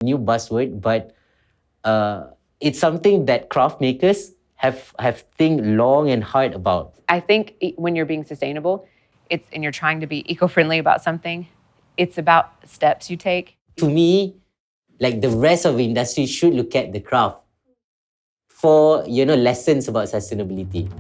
new buzzword, but it's something that craft makers have think long and hard about. I think when you're being sustainable, and you're trying to be eco-friendly about something, it's about steps you take. To me, like the rest of the industry should look at the craft for, lessons about sustainability.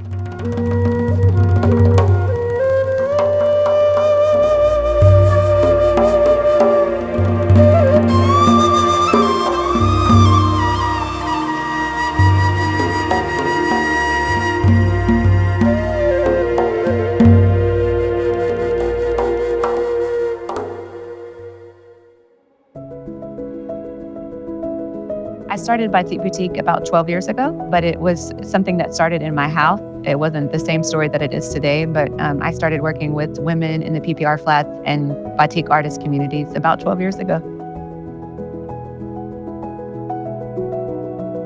I started Batik Boutique about 12 years ago, but it was something that started in my house. It wasn't the same story that it is today, but I started working with women in the PPR flats and batik artist communities about 12 years ago.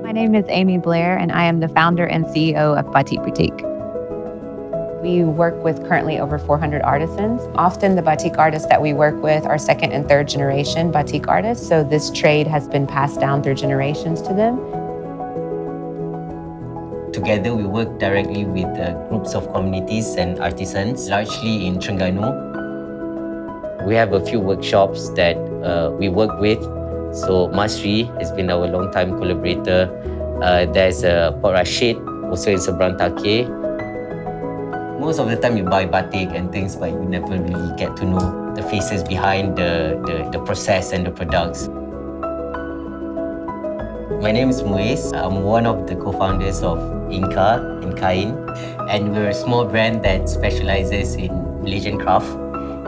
My name is Amy Blair, and I am the founder and CEO of Batik Boutique. We work with currently over 400 artisans. Often the batik artists that we work with are second and third generation batik artists, so this trade has been passed down through generations to them. Together, we work directly with groups of communities and artisans, largely in Terengganu. We have a few workshops that we work with. So Masri has been our long-time collaborator. There's Port Rashid, also in Seberang Takeh. Most of the time you buy batik and things, but you never really get to know the faces behind the process and the products. My name is Muiz. I'm one of the co-founders of Inka in Kain, and we're a small brand that specializes in Malaysian craft,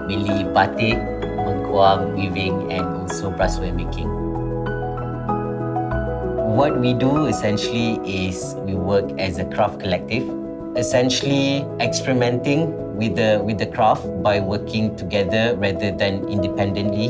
mainly batik, mengkuang, weaving, and also brassware making. What we do essentially is we work as a craft collective, essentially experimenting with the craft by working together rather than independently.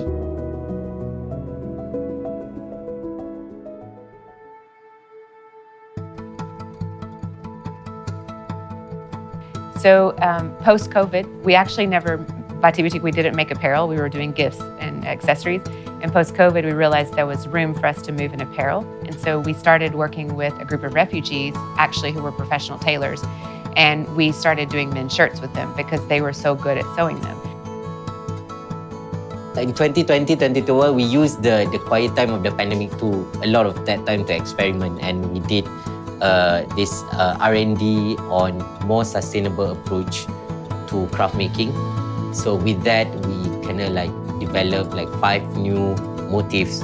So post-COVID, we actually Batik Boutique, we didn't make apparel. We were doing gifts and accessories. And post-COVID, we realized there was room for us to move in apparel. And so we started working with a group of refugees, actually, who were professional tailors. And we started doing men's shirts with them because they were so good at sewing them. In 2020-2021, we used the quiet time of the pandemic a lot of that time to experiment, and we did this R&D on more sustainable approach to craft making. So with that, we kind of developed 5 new motifs.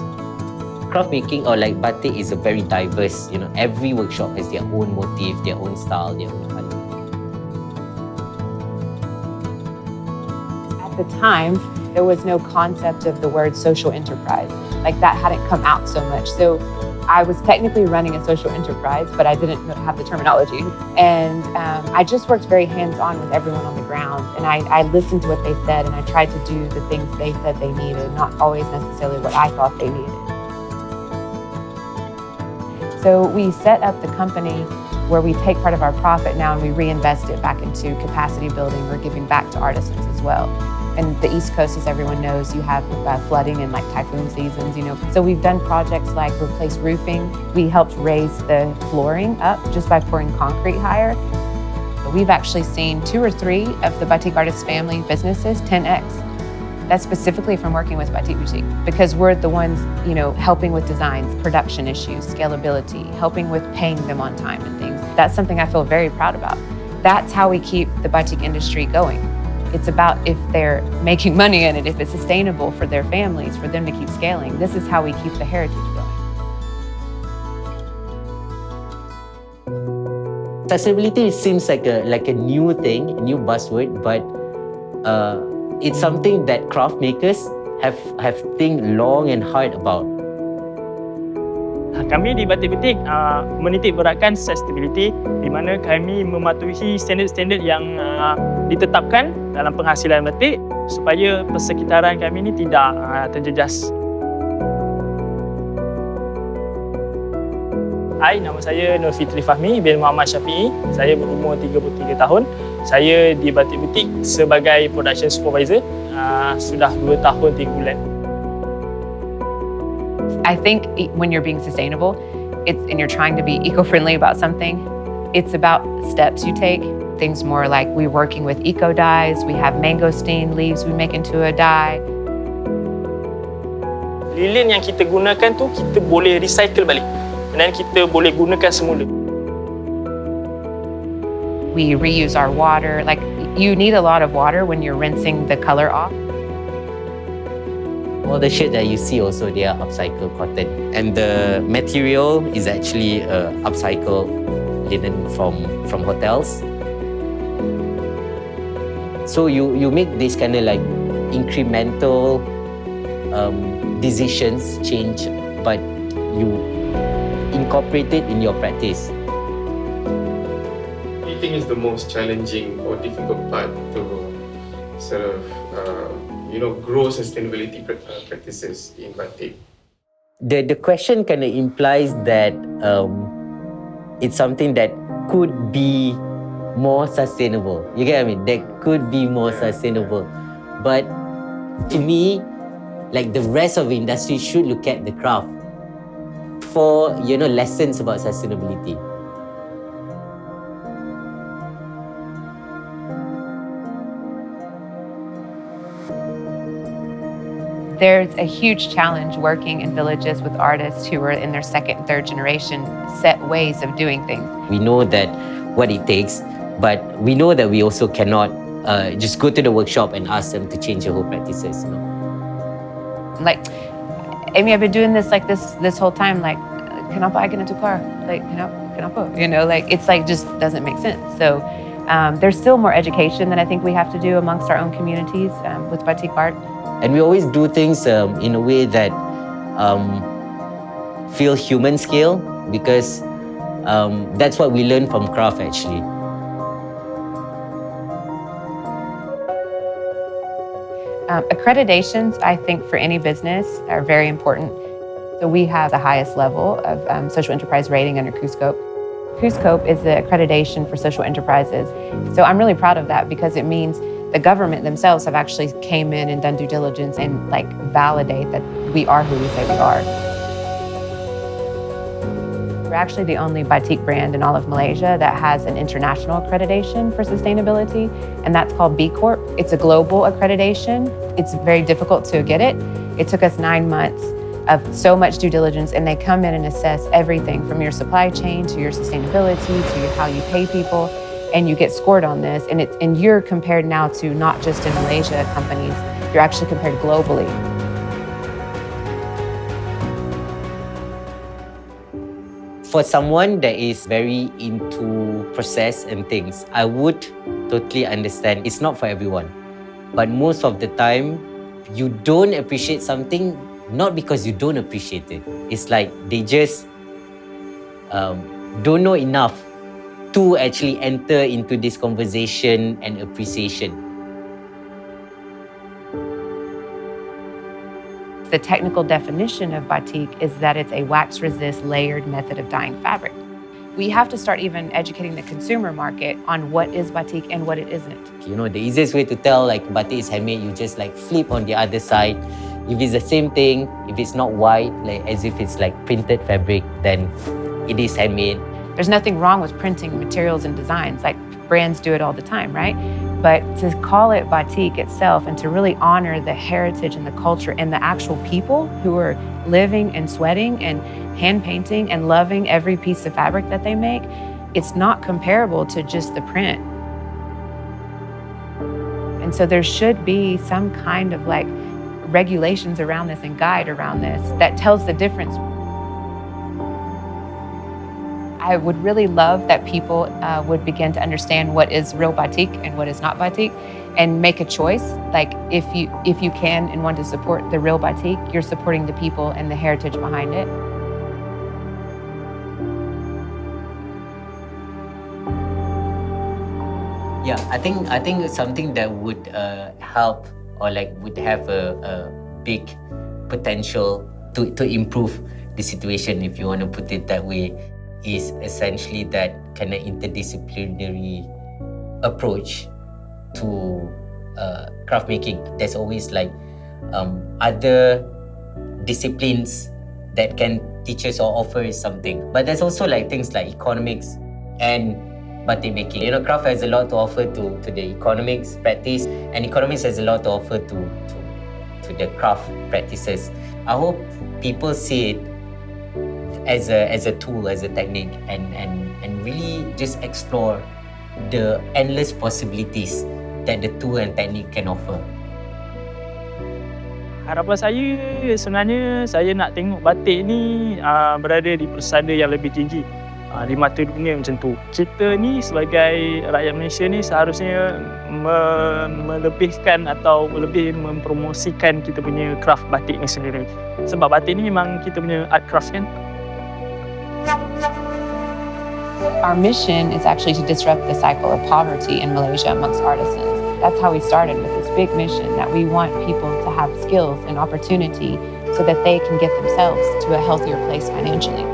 Craft making or batik is a very diverse, every workshop has their own motif, their own style, their own color. At the time, there was no concept of the word social enterprise. That hadn't come out so much. So I was technically running a social enterprise, but I didn't have the terminology. And I just worked very hands-on with everyone on the ground. And I listened to what they said, and I tried to do the things they said they needed, not always necessarily what I thought they needed. So we set up the company where we take part of our profit now and we reinvest it back into capacity building or giving back to artisans as well. And the East Coast, as everyone knows, you have flooding and typhoon seasons, So we've done projects like replace roofing. We helped raise the flooring up just by pouring concrete higher. We've actually seen 2 or 3 of the Batik Artist family businesses 10x. That's specifically from working with Batik Boutique, because we're the ones, helping with designs, production issues, scalability, helping with paying them on time and things. That's something I feel very proud about. That's how we keep the batik industry going. It's about if they're making money in it, if it's sustainable for their families, for them to keep scaling. This is how we keep the heritage going. Sustainability seems like a new thing, a new buzzword, but it's something that craft makers have think long and hard about. Kami di Batik Boutique menitik beratkan sustainability, di mana kami mematuhi standard-standard yang ditetapkan dalam penghasilan batik supaya persekitaran kami ini tidak terjejas. Hai, nama saya Nur Fitri Fahmi bin Muhammad Syafi'i. Saya berumur 33 tahun. Saya di Batik Boutique sebagai production supervisor sudah 2 tahun 3 bulan. I think when you're being sustainable, and you're trying to be eco-friendly about something, it's about steps you take. Things more like we're working with eco dyes. We have mangosteen leaves we make into a dye. Lilin yang kita gunakan tu kita boleh recycle balik dan kita boleh gunakan semula. We reuse our water. Like, you need a lot of water when you're rinsing the color off. All the shirts that you see also, they are upcycled cotton. And the material is actually upcycled linen from hotels. So you make this kind of like incremental decisions change, but you incorporate it in your practice. What do you think is the most challenging or difficult part to sort of grow sustainability practices in batik? The question kind of implies that it's something that could be more sustainable. You get what I mean? That could be more sustainable. But to me, like the rest of the industry should look at the craft for, lessons about sustainability. There's a huge challenge working in villages with artists who are in their second, third generation set ways of doing things. We know that what it takes, but we know that we also cannot just go to the workshop and ask them to change their whole practices. Like, Amy, I've been doing this like this whole time. Like, kenapa I get into car? Like, kenapa? Like it's like just doesn't make sense. So there's still more education that I think we have to do amongst our own communities with batik art. And we always do things in a way that feel human scale, because that's what we learn from craft actually. Accreditations, I think, for any business are very important. So we have the highest level of social enterprise rating under CUSCOPE. CUSCOPE is the accreditation for social enterprises. So I'm really proud of that because it means the government themselves have actually came in and done due diligence and validate that we are who we say we are. We're actually the only batik brand in all of Malaysia that has an international accreditation for sustainability, and that's called B Corp. It's a global accreditation. It's very difficult to get it. It took us 9 months of so much due diligence, and they come in and assess everything from your supply chain to your sustainability to how you pay people, and you get scored on this. And you're compared now to not just in Malaysia companies, you're actually compared globally. For someone that is very into process and things, I would totally understand it's not for everyone. But most of the time, you don't appreciate something not because you don't appreciate it. It's like they just don't know enough to actually enter into this conversation and appreciation. The technical definition of batik is that it's a wax-resist layered method of dyeing fabric. We have to start even educating the consumer market on what is batik and what it isn't. The easiest way to tell batik is handmade, you just flip on the other side. If it's the same thing, if it's not white, as if it's printed fabric, then it is handmade. There's nothing wrong with printing materials and designs, brands do it all the time, right? But to call it batik itself and to really honor the heritage and the culture and the actual people who are living and sweating and hand painting and loving every piece of fabric that they make, it's not comparable to just the print. And so there should be some kind of regulations around this and guide around this that tells the difference. I would really love that people would begin to understand what is real batik and what is not batik, and make a choice. If you can and want to support the real batik, you're supporting the people and the heritage behind it. Yeah, I think something that would help or would have a big potential to improve the situation, if you want to put it that way, is essentially that kind of interdisciplinary approach to craft making. There's always other disciplines that can teach us or offer us something. But there's also like things like economics and batik making. You know, craft has a lot to offer to the economics practice, and economics has a lot to offer to the craft practices. I hope people see it as a tool, as a technique, and really just explore the endless possibilities that the tool and technique can offer. Harapan saya sebenarnya saya nak tengok batik ni berada di persada yang lebih tinggi di mata dunia macam tu. Kita ni sebagai rakyat Malaysia ni seharusnya melebihkan atau lebih mempromosikan kita punya craft batik ni sendiri. Sebab batik ni memang kita punya art craft kan. Our mission is actually to disrupt the cycle of poverty in Malaysia amongst artisans. That's how we started with this big mission, that we want people to have skills and opportunity so that they can get themselves to a healthier place financially.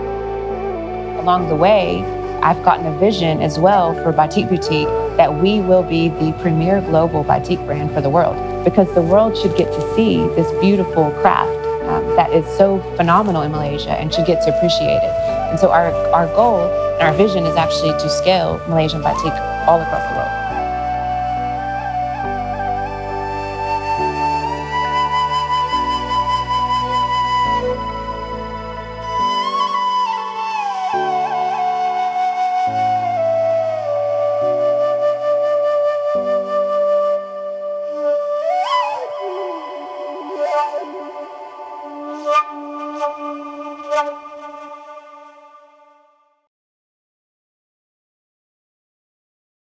Along the way, I've gotten a vision as well for Batik Boutique that we will be the premier global batik brand for the world, because the world should get to see this beautiful craft that is so phenomenal in Malaysia and should get to appreciate it. And so our goal and our vision is actually to scale Malaysian batik all across the world.